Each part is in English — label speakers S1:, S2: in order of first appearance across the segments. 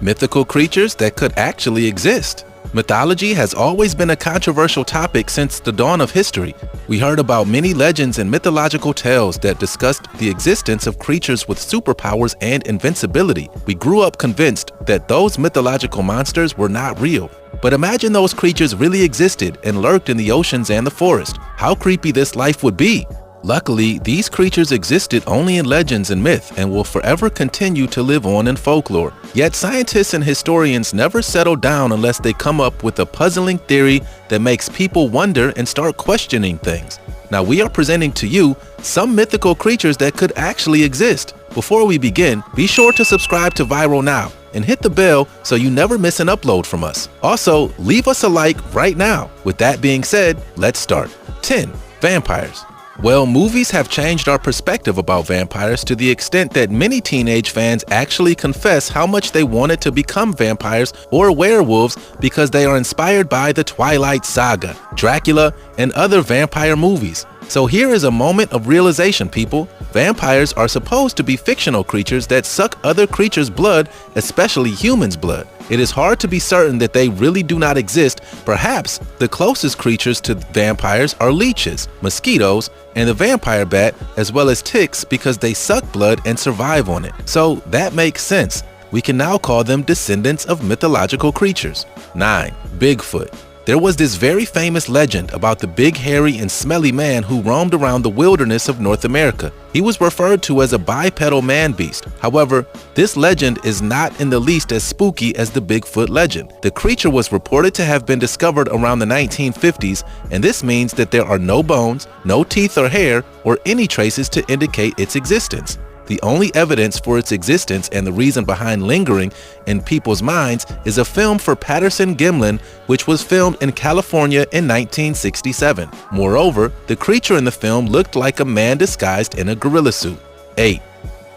S1: Mythical creatures that could actually exist. Mythology has always been a controversial topic since the dawn of history. We heard about many legends and mythological tales that discussed the existence of creatures with superpowers and invincibility. We grew up convinced that those mythological monsters were not real. But imagine those creatures really existed and lurked in the oceans and the forest. How creepy this life would be! Luckily, these creatures existed only in legends and myth and will forever continue to live on in folklore. Yet scientists and historians never settle down unless they come up with a puzzling theory that makes people wonder and start questioning things. Now we are presenting to you some mythical creatures that could actually exist. Before we begin, be sure to subscribe to Viral Now and hit the bell so you never miss an upload from us. Also, leave us a like right now. With that being said, let's start. 10. Vampires. Well, movies have changed our perspective about vampires to the extent that many teenage fans actually confess how much they wanted to become vampires or werewolves because they are inspired by the Twilight Saga, Dracula, and other vampire movies. So here is a moment of realization, people. Vampires are supposed to be fictional creatures that suck other creatures' blood, especially humans' blood. It is hard to be certain that they really do not exist. Perhaps the closest creatures to vampires are leeches, mosquitoes, and the vampire bat, as well as ticks because they suck blood and survive on it. So that makes sense. We can now call them descendants of mythological creatures. 9. Bigfoot. There was this very famous legend about the big, hairy, and smelly man who roamed around the wilderness of North America. He was referred to as a bipedal man-beast. However, this legend is not in the least as spooky as the Bigfoot legend. The creature was reported to have been discovered around the 1950s, and this means that there are no bones, no teeth or hair, or any traces to indicate its existence. The only evidence for its existence and the reason behind lingering in people's minds is a film for Patterson-Gimlin, which was filmed in California in 1967. Moreover, the creature in the film looked like a man disguised in a gorilla suit. 8.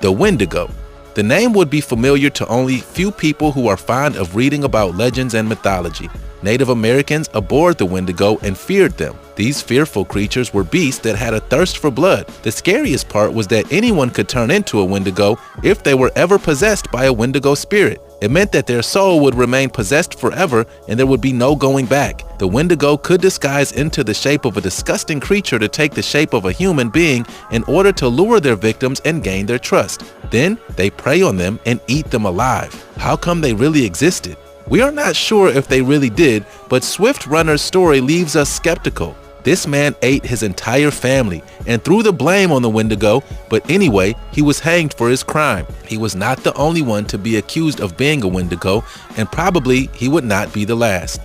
S1: The Wendigo. The name would be familiar to only few people who are fond of reading about legends and mythology. Native Americans abhorred the Wendigo and feared them. These fearful creatures were beasts that had a thirst for blood. The scariest part was that anyone could turn into a Wendigo if they were ever possessed by a Wendigo spirit. It meant that their soul would remain possessed forever and there would be no going back. The Wendigo could disguise into the shape of a disgusting creature to take the shape of a human being in order to lure their victims and gain their trust. Then they prey on them and eat them alive. How come they really existed? We are not sure if they really did, but Swift Runner's story leaves us skeptical. This man ate his entire family and threw the blame on the Wendigo, but anyway, he was hanged for his crime. He was not the only one to be accused of being a Wendigo, and probably he would not be the last.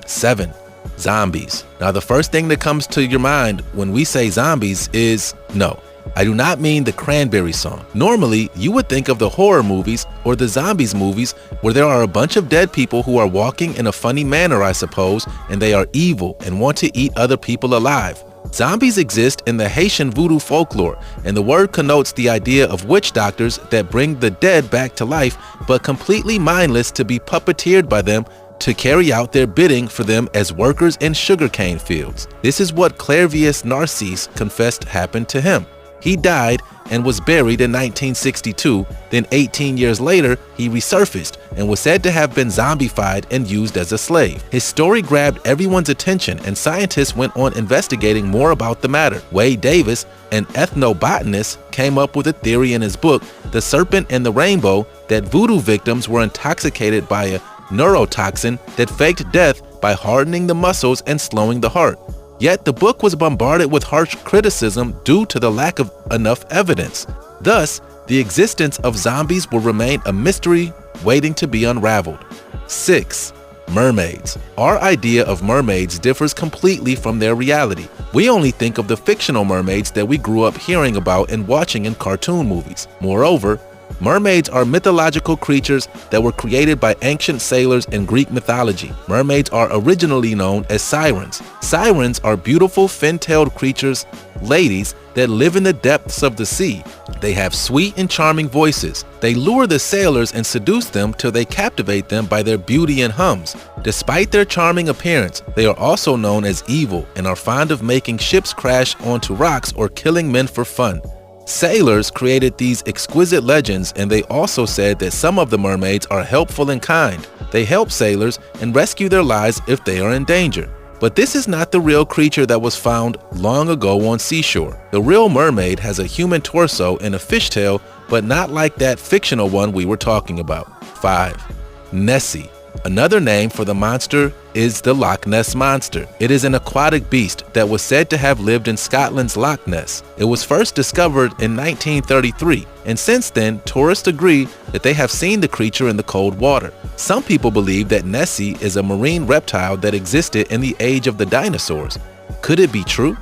S1: 7. Zombies. Now the first thing that comes to your mind when we say zombies is no. I do not mean the Cranberry song. Normally, you would think of the horror movies or the zombies movies where there are a bunch of dead people who are walking in a funny manner, I suppose, and they are evil and want to eat other people alive. Zombies exist in the Haitian voodoo folklore, and the word connotes the idea of witch doctors that bring the dead back to life, but completely mindless to be puppeteered by them to carry out their bidding for them as workers in sugarcane fields. This is what Clairvius Narcisse confessed happened to him. He died and was buried in 1962, then 18 years later, he resurfaced and was said to have been zombified and used as a slave. His story grabbed everyone's attention and scientists went on investigating more about the matter. Wade Davis, an ethnobotanist, came up with a theory in his book, The Serpent and the Rainbow, that voodoo victims were intoxicated by a neurotoxin that faked death by hardening the muscles and slowing the heart. Yet the book was bombarded with harsh criticism due to the lack of enough evidence. Thus, the existence of zombies will remain a mystery waiting to be unraveled. 6. Mermaids. Our idea of mermaids differs completely from their reality. We only think of the fictional mermaids that we grew up hearing about and watching in cartoon movies. Moreover, mermaids are mythological creatures that were created by ancient sailors in Greek mythology. Mermaids are originally known as sirens. Sirens are beautiful fin-tailed creatures, ladies, that live in the depths of the sea. They have sweet and charming voices. They lure the sailors and seduce them till they captivate them by their beauty and hums. Despite their charming appearance, they are also known as evil and are fond of making ships crash onto rocks or killing men for fun. Sailors created these exquisite legends, and they also said that some of the mermaids are helpful and kind. They help sailors and rescue their lives if they are in danger. But this is not the real creature that was found long ago on seashore. The real mermaid has a human torso and a fishtail, but not like that fictional one we were talking about. 5. Nessie. Another name for the monster is the Loch Ness Monster. It is an aquatic beast that was said to have lived in Scotland's Loch Ness. It was first discovered in 1933, and since then, tourists agree that they have seen the creature in the cold water. Some people believe that Nessie is a marine reptile that existed in the age of the dinosaurs. Could it be true?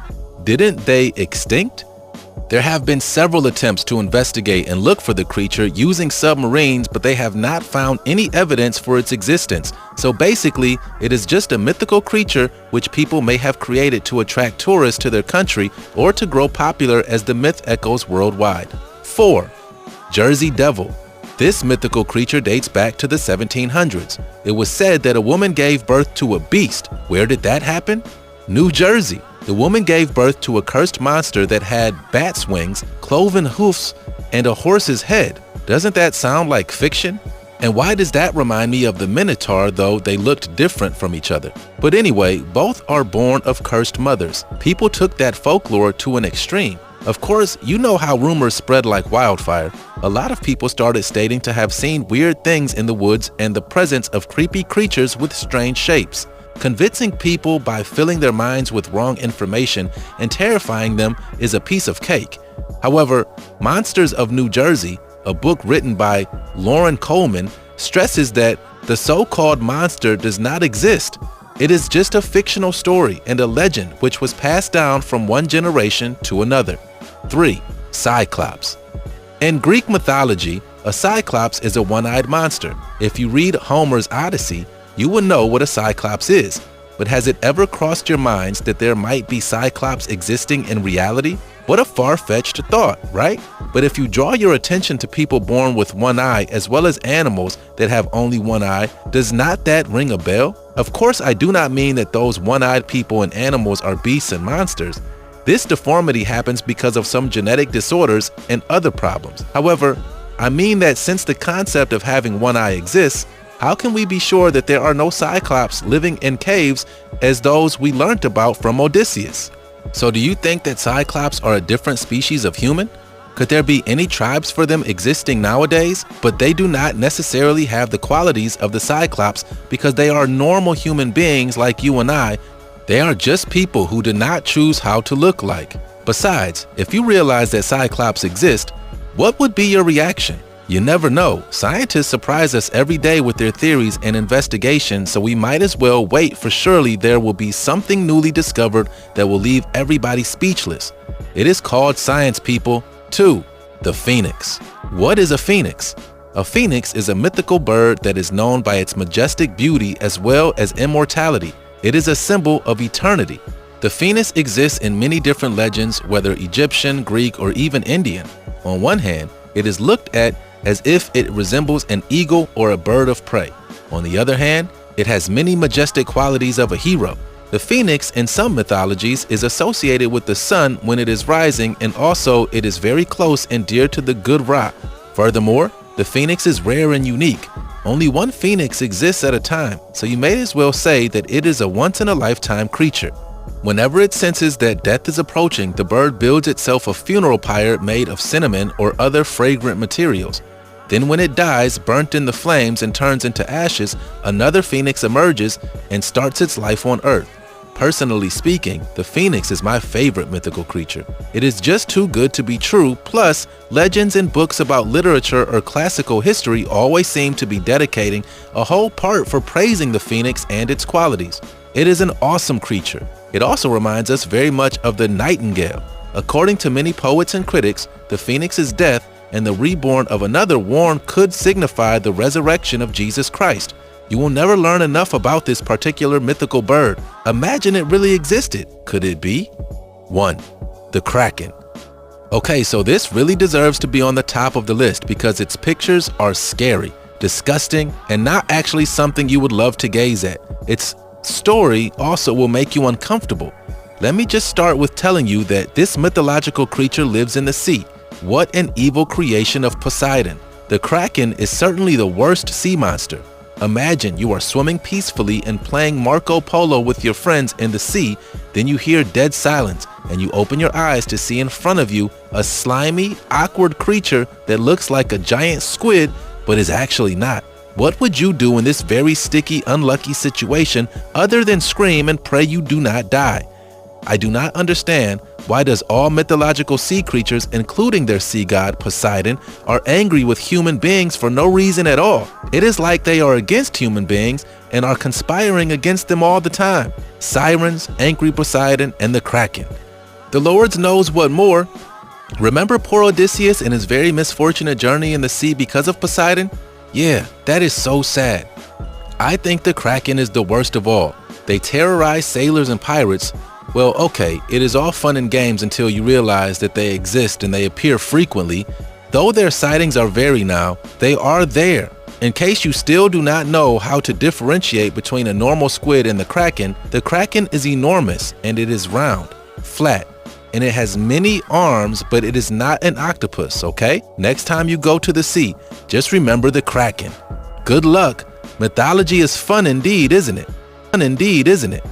S1: Didn't they extinct? There have been several attempts to investigate and look for the creature using submarines, but they have not found any evidence for its existence. So basically, it is just a mythical creature which people may have created to attract tourists to their country or to grow popular as the myth echoes worldwide. 4. Jersey Devil. This mythical creature dates back to the 1700s. It was said that a woman gave birth to a beast. Where did that happen? New Jersey. The woman gave birth to a cursed monster that had bat's wings, cloven hoofs, and a horse's head. Doesn't that sound like fiction? And why does that remind me of the Minotaur, though they looked different from each other? But anyway, both are born of cursed mothers. People took that folklore to an extreme. Of course, you know how rumors spread like wildfire. A lot of people started stating to have seen weird things in the woods and the presence of creepy creatures with strange shapes. Convincing people by filling their minds with wrong information and terrifying them is a piece of cake. However, Monsters of New Jersey, a book written by Lauren Coleman, stresses that the so-called monster does not exist. It is just a fictional story and a legend which was passed down from one generation to another. 3. Cyclops. In Greek mythology, a Cyclops is a one-eyed monster. If you read Homer's Odyssey, you will know what a Cyclops is. But has it ever crossed your minds that there might be Cyclops existing in reality? What a far-fetched thought, right? But if you draw your attention to people born with one eye as well as animals that have only one eye, does not that ring a bell? Of course, I do not mean that those one-eyed people and animals are beasts and monsters. This deformity happens because of some genetic disorders and other problems. However, I mean that since the concept of having one eye exists, how can we be sure that there are no Cyclops living in caves as those we learnt about from Odysseus? So do you think that Cyclops are a different species of human? Could there be any tribes for them existing nowadays? But they do not necessarily have the qualities of the Cyclops because they are normal human beings like you and I. They are just people who did not choose how to look like. Besides, if you realize that Cyclops exist, what would be your reaction? You never know. Scientists surprise us every day with their theories and investigations, so we might as well wait, for surely there will be something newly discovered that will leave everybody speechless. It is called science, people. 2. The Phoenix. What is a phoenix? A phoenix is a mythical bird that is known by its majestic beauty as well as immortality. It is a symbol of eternity. The phoenix exists in many different legends, whether Egyptian, Greek, or even Indian. On one hand, it is looked at as if it resembles an eagle or a bird of prey. On the other hand, it has many majestic qualities of a hero. The phoenix in some mythologies is associated with the sun when it is rising, and also it is very close and dear to the good Ra. Furthermore, the phoenix is rare and unique. Only one phoenix exists at a time, so you may as well say that it is a once-in-a-lifetime creature. Whenever it senses that death is approaching, the bird builds itself a funeral pyre made of cinnamon or other fragrant materials. Then when it dies, burnt in the flames and turns into ashes, another phoenix emerges and starts its life on Earth. Personally speaking, the phoenix is my favorite mythical creature. It is just too good to be true, plus legends and books about literature or classical history always seem to be dedicating a whole part for praising the phoenix and its qualities. It is an awesome creature. It also reminds us very much of the nightingale. According to many poets and critics, the phoenix's death and the reborn of another worm could signify the resurrection of Jesus Christ. You will never learn enough about this particular mythical bird. Imagine it really existed. Could it be? 1. The Kraken. Okay, so this really deserves to be on the top of the list because its pictures are scary, disgusting, and not actually something you would love to gaze at. Its story also will make you uncomfortable. Let me just start with telling you that this mythological creature lives in the sea. What an evil creation of Poseidon. The Kraken is certainly the worst sea monster. Imagine you are swimming peacefully and playing Marco Polo with your friends in the sea, then you hear dead silence and you open your eyes to see in front of you a slimy, awkward creature that looks like a giant squid but is actually not. What would you do in this very sticky, unlucky situation other than scream and pray you do not die? I do not understand why does all mythological sea creatures, including their sea god Poseidon, are angry with human beings for no reason at all. It is like they are against human beings and are conspiring against them all the time. Sirens, angry Poseidon, and the Kraken. The Lord knows what more. Remember poor Odysseus and his very misfortunate journey in the sea because of Poseidon? Yeah, that is so sad. I think the Kraken is the worst of all. They terrorize sailors and pirates. Well, okay, it is all fun and games until you realize that they exist and they appear frequently. Though their sightings are varied now, they are there. In case you still do not know how to differentiate between a normal squid and the Kraken is enormous and it is round, flat, and it has many arms, but it is not an octopus, okay? Next time you go to the sea, just remember the Kraken. Good luck. Mythology is fun indeed, isn't it? Fun indeed, isn't it?